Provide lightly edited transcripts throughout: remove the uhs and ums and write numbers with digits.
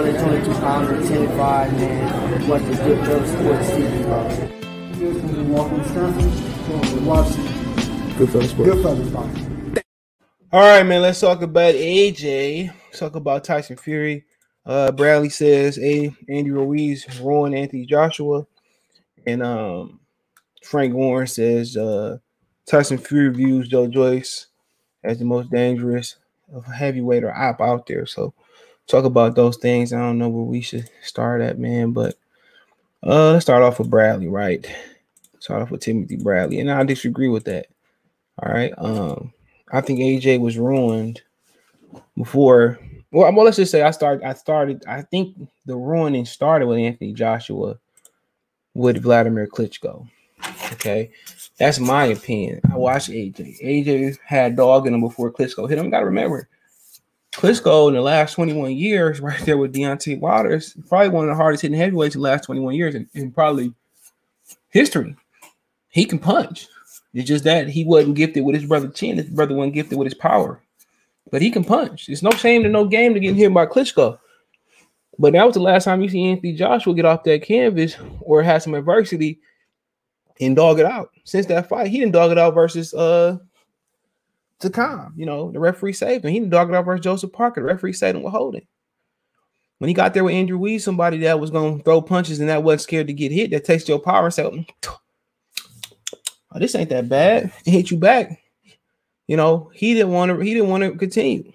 122 pounds and 10.5, man. Watch the Good Fellas Sports TV, bro. Here's from Milwaukee, Wisconsin. Good Fellas Sports. Good Fellas Sports. All right, man. Let's talk about AJ. Let's talk about Tyson Fury. Bradley says, Andy Ruiz ruined Anthony Joshua. And Frank Warren says Tyson Fury views Joyce as the most dangerous of heavyweight or op out there. So talk about those things. I don't know where we should start at, man. But let's start off with Bradley, right? Start off with Timothy Bradley. And I disagree with that. All right. I think AJ was ruined before. Well, let's just say I think the ruining started with Anthony Joshua with Vladimir Klitschko. Okay. That's my opinion. I watched AJ. AJ had dog in him before Klitschko hit him. You got to remember, Klitschko in the last 21 years, right there with Deontay Wilder, is probably one of the hardest hitting heavyweights in the last 21 years in probably history. He can punch. It's just that he wasn't gifted with his brother's chin. His brother wasn't gifted with his power. But he can punch. It's no shame to no game to get hit by Klitschko. But that was the last time you see Anthony Joshua get off that canvas or have some adversity and dog it out. Since that fight, he didn't dog it out versus Takam. You know, the referee saved him. He didn't dog it out versus Joseph Parker. The referee saved him with holding. When he got there with Andrew Ruiz, somebody that was going to throw punches and that wasn't scared to get hit, that takes your power and say, oh, this ain't that bad. It hit you back. You know, he didn't want to continue.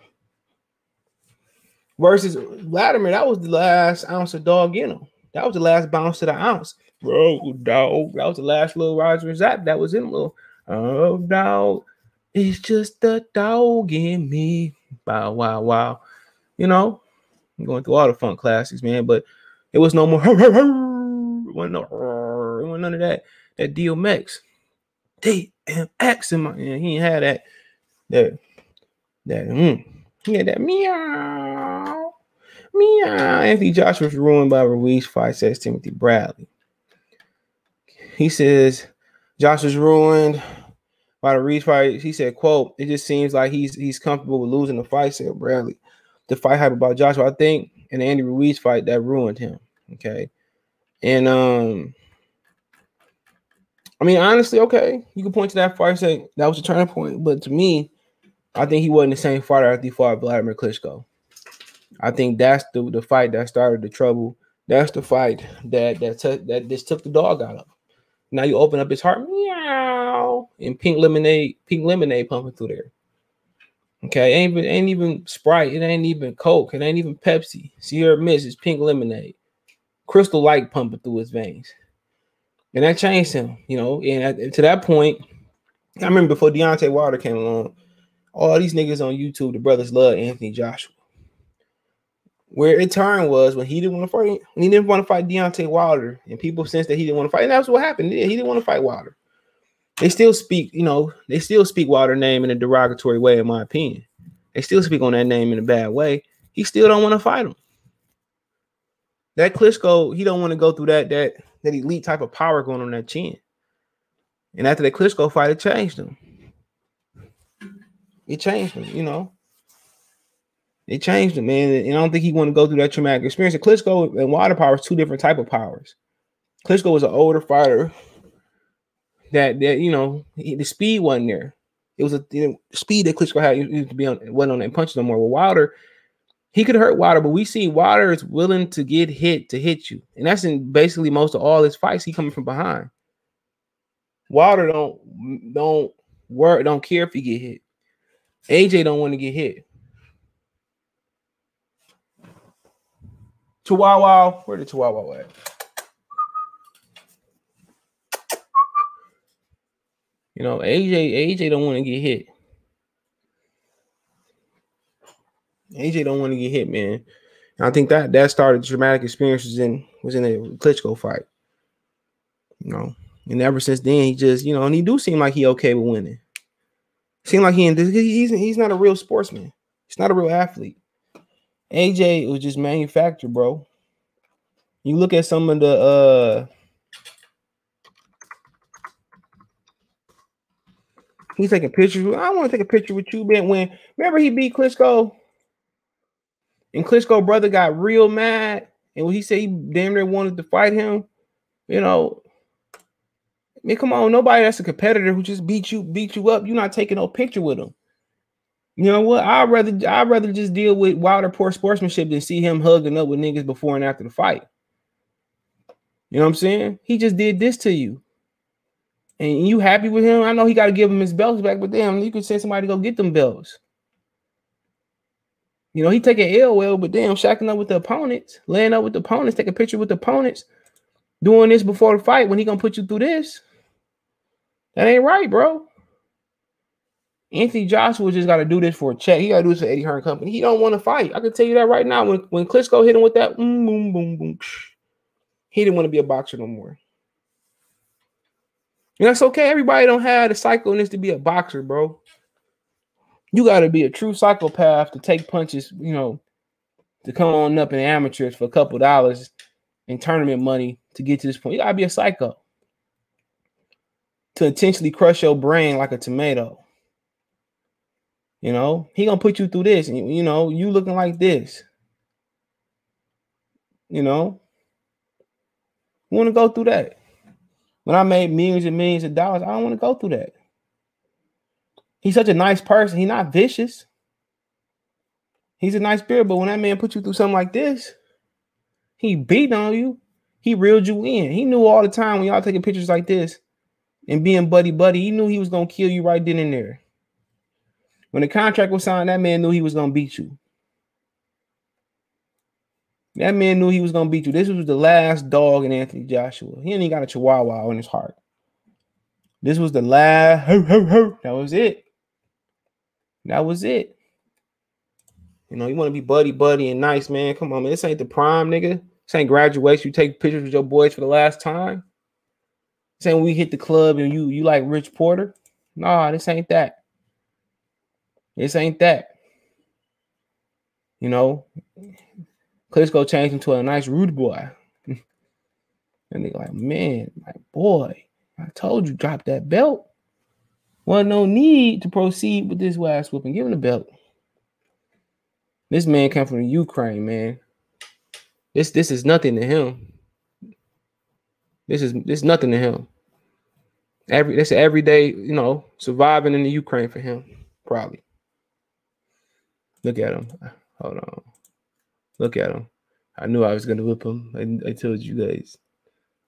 Versus Vladimir, that was the last ounce of dog in him. That was the last bounce to the ounce. Bro, dog. That was the last little riser zap that was in him. Little, oh, dog. It's just the dog in me. Wow, wow, wow. You know, I'm going through all the funk classics, man, but it was no more. It wasn't none of that. That DMX. DMX in my, yeah, he ain't had that he had that meow. Anthony Joshua was ruined by Ruiz fight, says Timothy Bradley. He says Joshua's ruined by the Ruiz fight. He said, quote, it just seems like he's comfortable with losing the fight, said Bradley. The fight hype about Joshua, I think, in the Andy Ruiz fight, that ruined him. Okay. And I mean, honestly, okay, you can point to that fight and say that was a turning point. But to me, I think he wasn't the same fighter after he fought Vladimir Klitschko. I think that's the fight that started the trouble. That's the fight that just took the dog out of him. Now you open up his heart, meow, and pink lemonade pumping through there. Okay, ain't even Sprite, it ain't even Coke, it ain't even Pepsi. Sierra Mist is pink lemonade, Crystal Light pumping through his veins. And that changed him, you know. And to that point, I remember before Deontay Wilder came along, all these niggas on YouTube, the brothers love Anthony Joshua. Where it turned was when he didn't want to fight, Deontay Wilder, and people sensed that he didn't want to fight. And that's what happened. He didn't want to fight Wilder. They still speak, you know, Wilder's name in a derogatory way, in my opinion. They still speak on that name in a bad way. He still don't want to fight him. That Klitschko, he don't want to go through that elite type of power going on that chin. And after that Klitschko fight, it changed him. It changed him, you know. It changed him, man. And I don't think he want to go through that traumatic experience. And Klitschko and Wilder power is two different type of powers. Klitschko was an older fighter that you know, the speed wasn't there. It was the speed that Klitschko had used to be on, wasn't on that punch no more. With Wilder, he could hurt Wilder, but we see Wilder is willing to get hit to hit you. And that's in basically most of all his fights. He coming from behind. Wilder don't care if he get hit. AJ don't want to get hit. Chihuahua, where the Chihuahua at? You know, AJ don't want to get hit. AJ don't want to get hit, man. And I think that started traumatic experiences was in a Klitschko fight. You know, and ever since then, he just, you know, and he do seem like he okay with winning. Seem like he's not a real sportsman. He's not a real athlete. AJ was just manufactured, bro. You look at some of the he's taking pictures. I want to take a picture with you, man. When remember he beat Klitschko And Klitschko brother got real mad. And when he said he damn near wanted to fight him, you know, I mean, come on, nobody that's a competitor who just beat you up, you're not taking no picture with him. You know what? I'd rather just deal with Wilder poor sportsmanship than see him hugging up with niggas before and after the fight. You know what I'm saying? He just did this to you. And you happy with him? I know he got to give him his belts back, but damn, you could send somebody to go get them belts. You know, he taking L well, but damn, shacking up with the opponents, laying up with the opponents, taking a picture with the opponents, doing this before the fight when he gonna put you through this. That ain't right, bro. Anthony Joshua just got to do this for a check. He got to do this for Eddie Hearn Company. He don't want to fight. I can tell you that right now. When Klitschko hit him with that boom, boom, boom, he didn't want to be a boxer no more. And that's okay. Everybody don't have the psychoness to be a boxer, bro. You got to be a true psychopath to take punches, you know, to come on up in amateurs for a couple dollars and tournament money to get to this point. You got to be a psycho to intentionally crush your brain like a tomato. You know, he going to put you through this. And, you know, you looking like this. You know, you want to go through that. When I made millions and millions of dollars, I don't want to go through that. He's such a nice person. He's not vicious. He's a nice spirit. But when that man put you through something like this, he beat on you. He reeled you in. He knew all the time when y'all taking pictures like this and being buddy, he knew he was going to kill you right then and there. When the contract was signed, that man knew he was going to beat you. That man knew he was going to beat you. This was the last dog in Anthony Joshua. He ain't got a chihuahua in his heart. This was the last. That was it. That was it. You know, you want to be buddy and nice, man. Come on, man. This ain't the prime, nigga. This ain't graduation. You take pictures with your boys for the last time. This ain't when we hit the club and you like Rich Porter. Nah, this ain't that. This ain't that. You know, Klitschko changed into a nice rude boy. And they like, man, my boy, I told you, drop that belt. Wasn't no need to proceed with this ass whooping. Give him the belt. This man came from the Ukraine, man. This is nothing to him. This is nothing to him. That's an everyday, you know, surviving in the Ukraine for him, probably. Look at him. Hold on. Look at him. I knew I was going to whip him. I told you guys.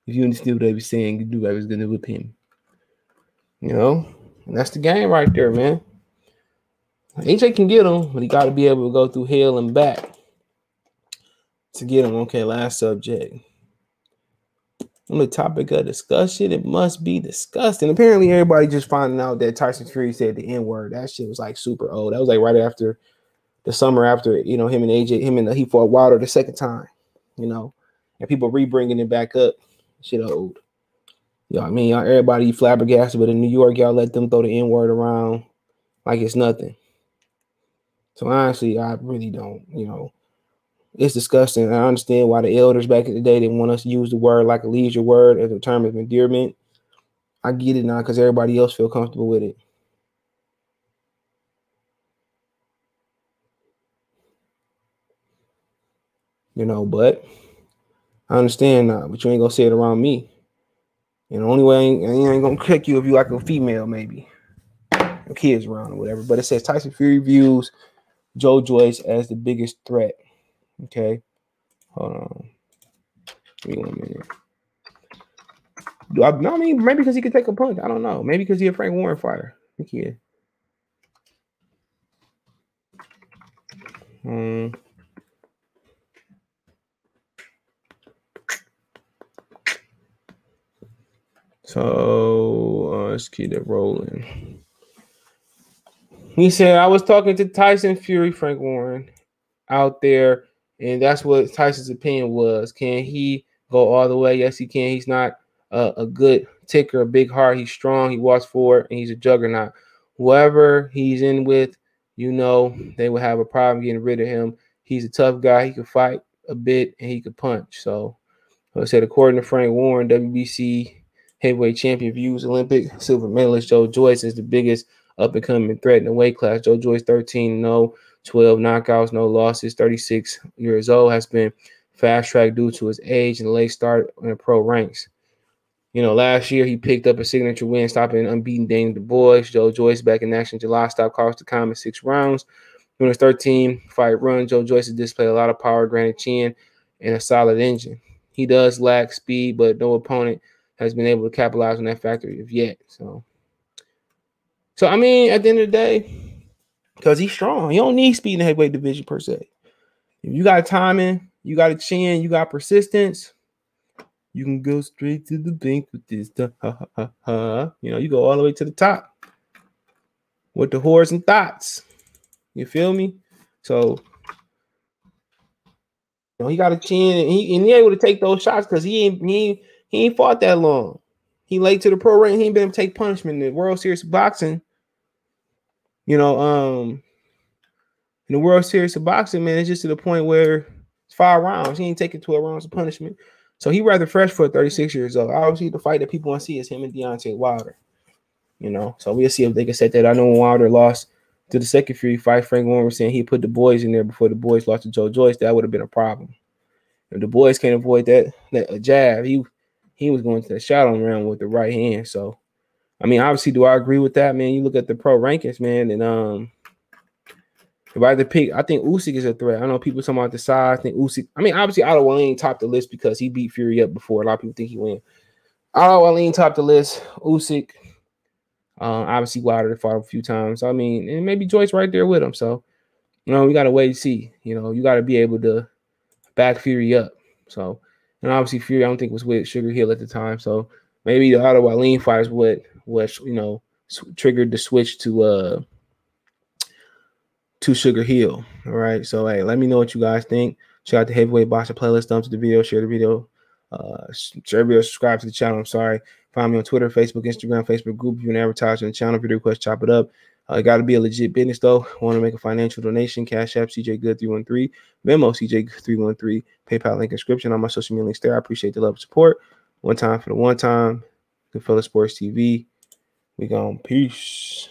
If you understood what I was saying, you knew I was going to whip him. You know? And that's the game right there, man. AJ can get him, but he got to be able to go through hell and back to get him. Okay, last subject. On the topic of discussion, it must be discussed. And apparently everybody just finding out that Tyson Fury said the N-word. That shit was like super old. That was like right after the summer after, you know, he fought Wilder the second time, you know, and people re-bringing it back up. Shit old. You know what I mean? Everybody flabbergasted, but in New York, y'all let them throw the N-word around like it's nothing. So honestly, I really don't, you know, it's disgusting. I understand why the elders back in the day didn't want us to use the word like a leisure word as a term of endearment. I get it now because everybody else feel comfortable with it. You know, but I understand now, but you ain't gonna say it around me. And the only way I ain't gonna kick you if you like a female, maybe. Or kids around or whatever. But it says Tyson Fury views Joyce as the biggest threat. Okay. Hold on. Give me 1 minute. I mean, maybe because he could take a punch. I don't know. Maybe because he's a Frank Warren fighter. I think he is. So let's keep it rolling. He said, I was talking to Tyson Fury, Frank Warren, out there, and that's what Tyson's opinion was. Can he go all the way? Yes, he can. He's not a good ticker, a big heart. He's strong. He walks forward, and he's a juggernaut. Whoever he's in with, you know, they will have a problem getting rid of him. He's a tough guy. He can fight a bit, and he can punch. So I said, according to Frank Warren, WBC heavyweight champion views Olympic silver medalist Joyce is the biggest up-and-coming threat in the weight class. Joyce 13-0, 12 knockouts, no losses, 36 years old, has been fast-tracked due to his age and late start in the pro ranks. You know, last year he picked up a signature win, stopping unbeaten Dane Du Bois. Joyce back in action in July, stopped Carlos Takam in 6 rounds. During his 13-fight run, Joyce has displayed a lot of power, granted chin, and a solid engine. He does lack speed, but no opponent has been able to capitalize on that factor yet. So I mean, at the end of the day, because he's strong, he don't need speed in the heavyweight division per se. If you got timing, you got a chin, you got persistence, you can go straight to the bank with this. You know, you go all the way to the top with the whores and thoughts. You feel me? So, you know, he got a chin, and he able to take those shots because he ain't fought that long. He late to the pro rank. He ain't been able to take punishment in the World Series of Boxing. You know, in the World Series of Boxing, man, it's just to the point where it's 5 rounds. He ain't taking 12 rounds of punishment. So he rather fresh for 36 years old. Obviously, the fight that people want to see is him and Deontay Wilder. You know, so we'll see if they can set that. I know when Wilder lost to the second Fury fight, Frank Warren was saying he put the boys in there before the boys lost to Joyce. That would have been a problem. If the boys can't avoid that jab, he was going to the shadow round with the right hand. So, I mean, obviously, do I agree with that, man? You look at the pro rankings, man, and if I had to pick, I think Usyk is a threat. I know people talking about the size. I think Usyk. I mean, obviously, Otto Wallin topped the list because he beat Fury up before. A lot of people think he win. Otto Wallin topped the list. Usyk. Obviously, Wilder fought him a few times. I mean, and maybe Joyce right there with him. So, you know, we got to wait and see. You know, you got to be able to back Fury up. So, and obviously, Fury, I don't think was with Sugar Hill at the time. So, maybe the Otto Wallin fight is what you know, triggered the switch to Sugar Hill. All right. So, hey, let me know what you guys think. Check out the Heavyweight Boxing playlist. Thumbs to the video. Share the video. Share the video. Subscribe to the channel. I'm sorry. Find me on Twitter, Facebook, Instagram, Facebook group. If you want to advertise on the channel, video request, chop it up. It got to be a legit business, though. Want to make a financial donation? Cash App, CJ Good 313. Venmo, CJ Good 313. PayPal link inscription on my social media links there. I appreciate the love and support. One time for the one time. Goodfellas Sports TV. We gone. Peace.